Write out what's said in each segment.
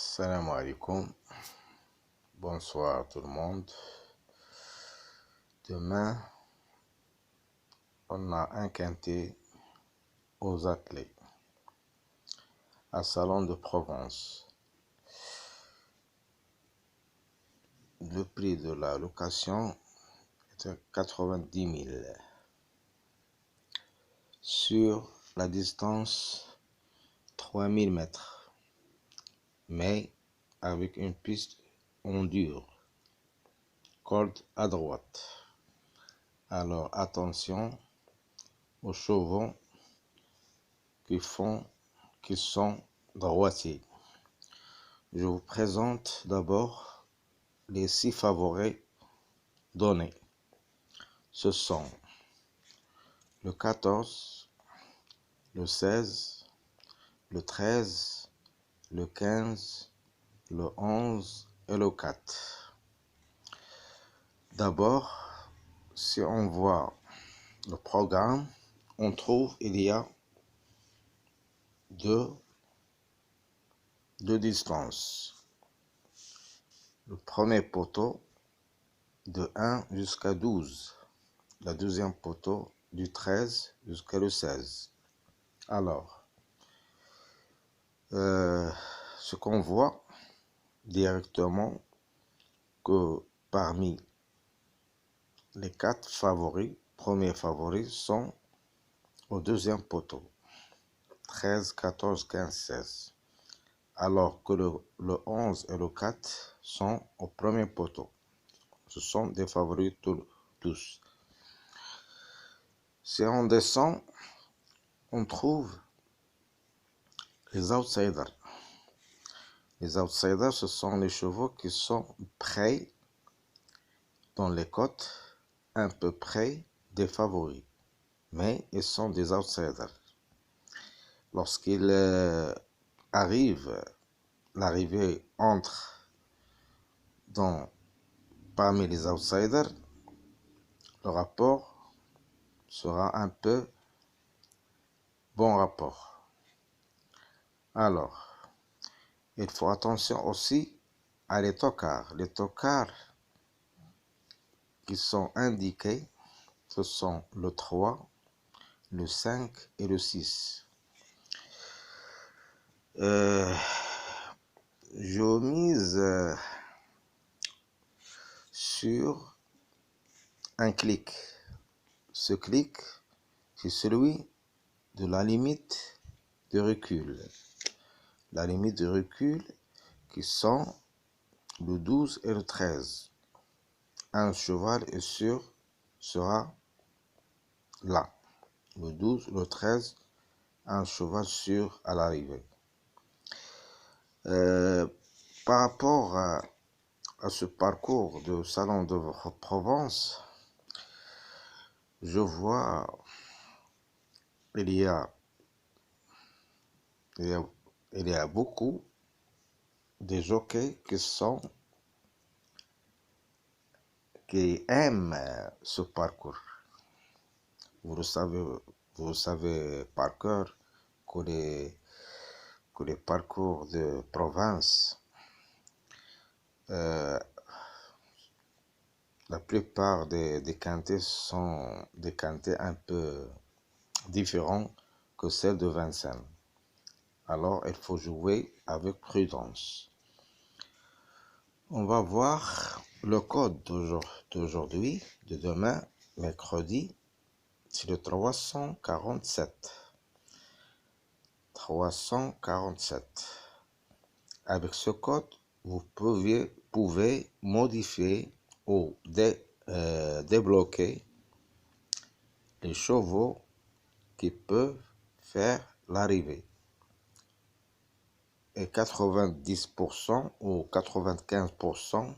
Salam alaikum, bonsoir tout le monde. Demain, on a un quintet aux athlètes à Salon de Provence. Le prix de la location est de 90 000 sur la distance 3000 mètres, mais avec une piste en dur, corde à droite. Alors attention aux chevaux qui sont droitiers. Je vous présente d'abord les 6 favoris donnés. Ce sont le 14, le 16, le 13, le 15, le 11 et le 4. D'abord, si on voit le programme, on trouve il y a deux distances. Le premier poteau de 1 jusqu'à 12. La deuxième poteau du 13 jusqu'à le 16. Alors, ce qu'on voit directement, que parmi les 4 favoris, premiers favoris sont au deuxième poteau, 13, 14, 15, 16. Alors que le 11 et le 4 sont au premier poteau. Ce sont des favoris tous. Si on descend, on trouve les outsiders. Les outsiders, ce sont les chevaux qui sont près dans les cotes, un peu près des favoris, mais ils sont des outsiders. Lorsqu'ils arrivent, l'arrivée entre parmi les outsiders, le rapport sera un peu bon rapport. Alors, il faut attention aussi à les tocards. Les tocards qui sont indiqués, ce sont le 3, le 5 et le 6. Je mise sur un clic. Ce clic, c'est celui de la limite de recul. La limite de recul qui sont le 12 et le 13. Un cheval est sûr sera là. Le 12, le 13, un cheval sûr à l'arrivée. Par rapport à ce parcours de Salon de Provence, je vois il y a beaucoup de jockeys qui aiment ce parcours. Vous le savez par cœur que les parcours de province, la plupart des quintets sont des quintets un peu différents que celles de Vincennes. Alors, il faut jouer avec prudence. On va voir le code d'aujourd'hui, de demain, mercredi, c'est le 347. 347. Avec ce code, vous pouvez modifier ou débloquer les chevaux qui peuvent faire l'arrivée. Et 90% ou 95%,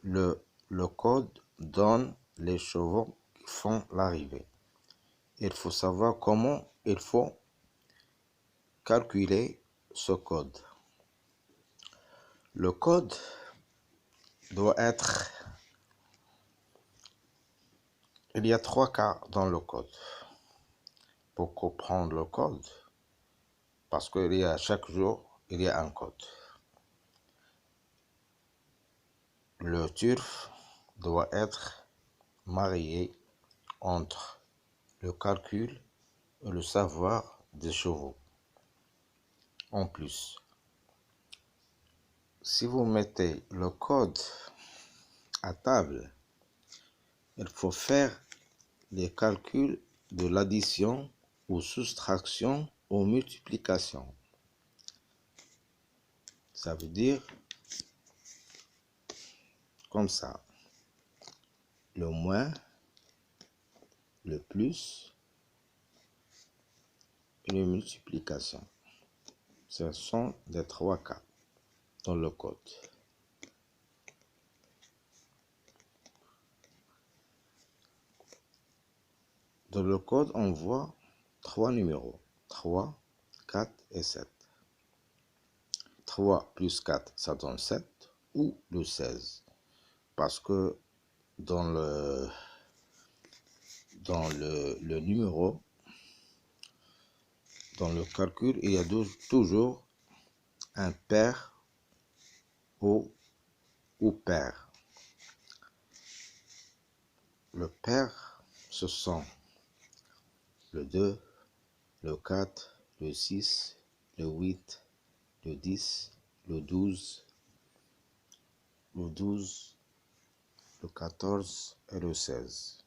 le code donne les chevaux qui font l'arrivée. Il faut savoir comment il faut calculer ce code. Le code doit être... Il y a 3 cas dans le code. Pour comprendre le code, parce qu'il y a chaque jour il y a un code. Le turf doit être marié entre le calcul et le savoir des chevaux. En plus, si vous mettez le code à table, il faut faire les calculs de l'addition ou soustraction ou multiplication. Ça veut dire comme ça. Le moins, le plus et la multiplication. Ce sont les 3 cas dans le code. Dans le code, on voit 3 numéros. 3, 4 et 7. 3 plus 4, ça donne 7 ou le 16. Parce que dans le numéro, dans le calcul, il y a toujours un pair ou pair. Le pair, ce sont le 2, le 4, le 6, le 8, le 10, le 12, le 14 et le 16.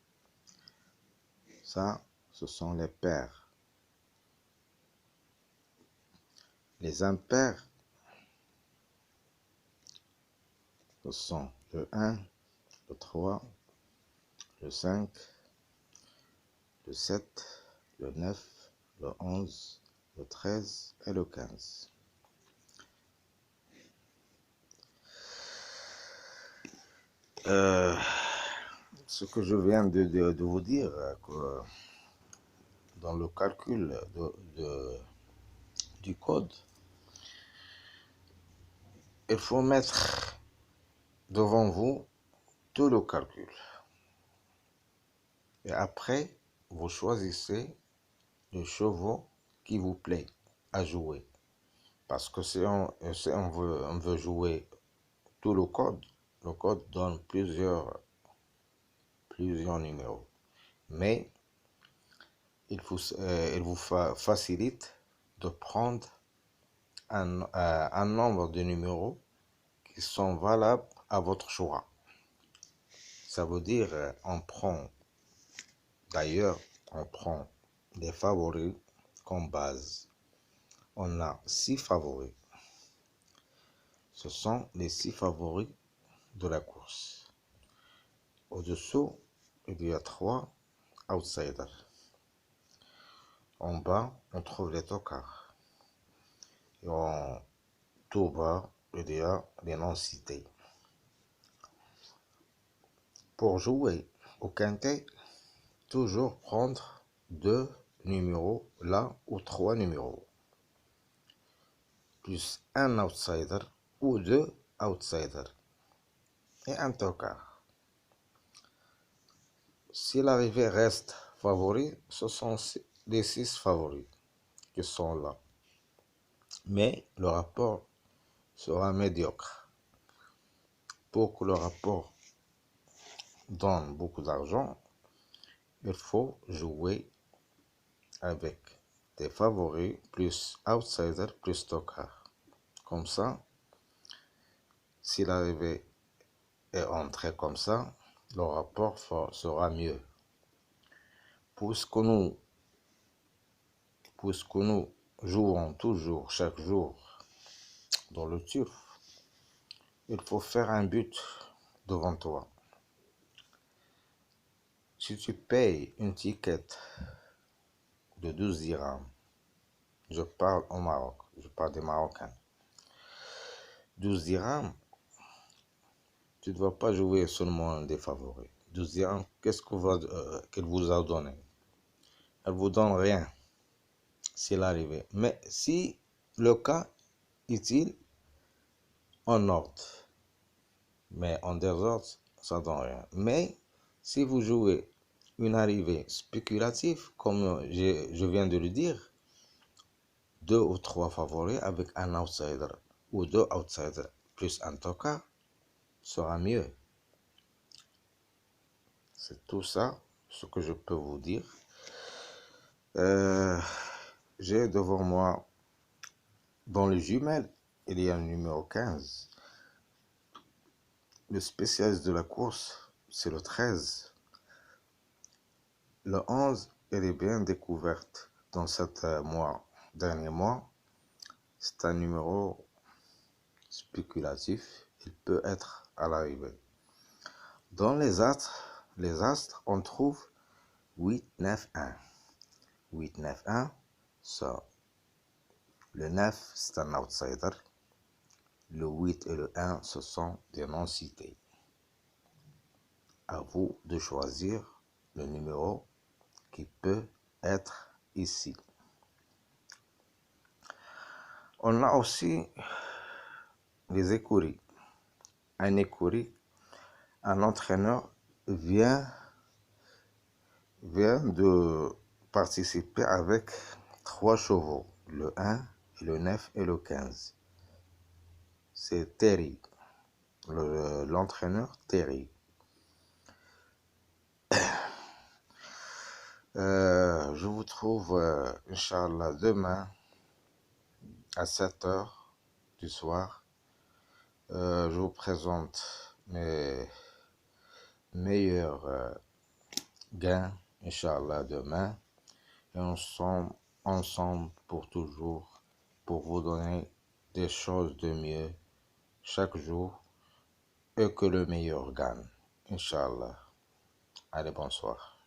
Ça, ce sont les pairs. Les impairs, ce sont le 1, le 3, le 5, le 7, le 9, le 11, le 13 et le 15. Ce que je viens de vous dire, que dans le calcul du code, il faut mettre devant vous tout le calcul. Et après, vous choisissez le chevaux qui vous plaît à jouer. Parce que si on veut jouer tout le code donne plusieurs numéros. Mais il vous facilite de prendre un nombre de numéros qui sont valables à votre choix. Ça veut dire, on prend des favoris comme base. On a 6 favoris. Ce sont les 6 favoris de la course. Au-dessous, il y a 3 outsiders. En bas, on trouve les tocards. Et en tout bas, il y a les non-cités. Pour jouer au quintet, toujours prendre 2 numéros là ou 3 numéros. Plus un outsider ou 2 outsiders. Et un tocard. Si l'arrivée reste favori, ce sont les 6 favoris qui sont là. Mais le rapport sera médiocre. Pour que le rapport donne beaucoup d'argent, il faut jouer avec des favoris plus outsiders plus tocard. Comme ça, si l'arrivée est entrée comme ça, le rapport sera mieux. Puisque nous jouons toujours, chaque jour, dans le turf, il faut faire un but devant toi. Si tu payes une ticket de 12 dirhams, je parle au Maroc, je parle des Marocains, 12 dirhams, tu ne dois pas jouer seulement des favoris. 12 dirhams, qu'est-ce qu'elle vous a donné? Elle vous donne rien, c'est l'arrivée. Mais si le cas est-il en ordre, mais en désordre, ça donne rien. Mais si vous jouez une arrivée spéculative, comme je viens de le dire, 2 ou 3 favoris avec un outsider ou 2 outsiders plus un toka sera mieux. C'est tout ça ce que je peux vous dire. J'ai devant moi, dans les jumelles, il y a le numéro 15. Le spécialiste de la course, c'est le 13. Le 11, elle est bien découverte dans cette dernier mois. C'est un numéro spéculatif. Il peut être à l'arrivée. Dans les astres, on trouve 8, 9, 1. 8, 9, 1, ça. Le 9, c'est un outsider. Le 8 et le 1, ce sont des non-cités. À vous de choisir le numéro qui peut être ici. On a aussi les écuries. Un écurie, un entraîneur vient de participer avec 3 chevaux, le 1, le 9 et le 15. C'est Terry, l'entraîneur Terry. Je vous trouve, Inch'Allah, demain à 7h du soir. Je vous présente mes meilleurs gains, Inch'Allah, demain. Et on sommes ensemble pour toujours, pour vous donner des choses de mieux chaque jour et que le meilleur gagne, Inch'Allah. Allez, bonsoir.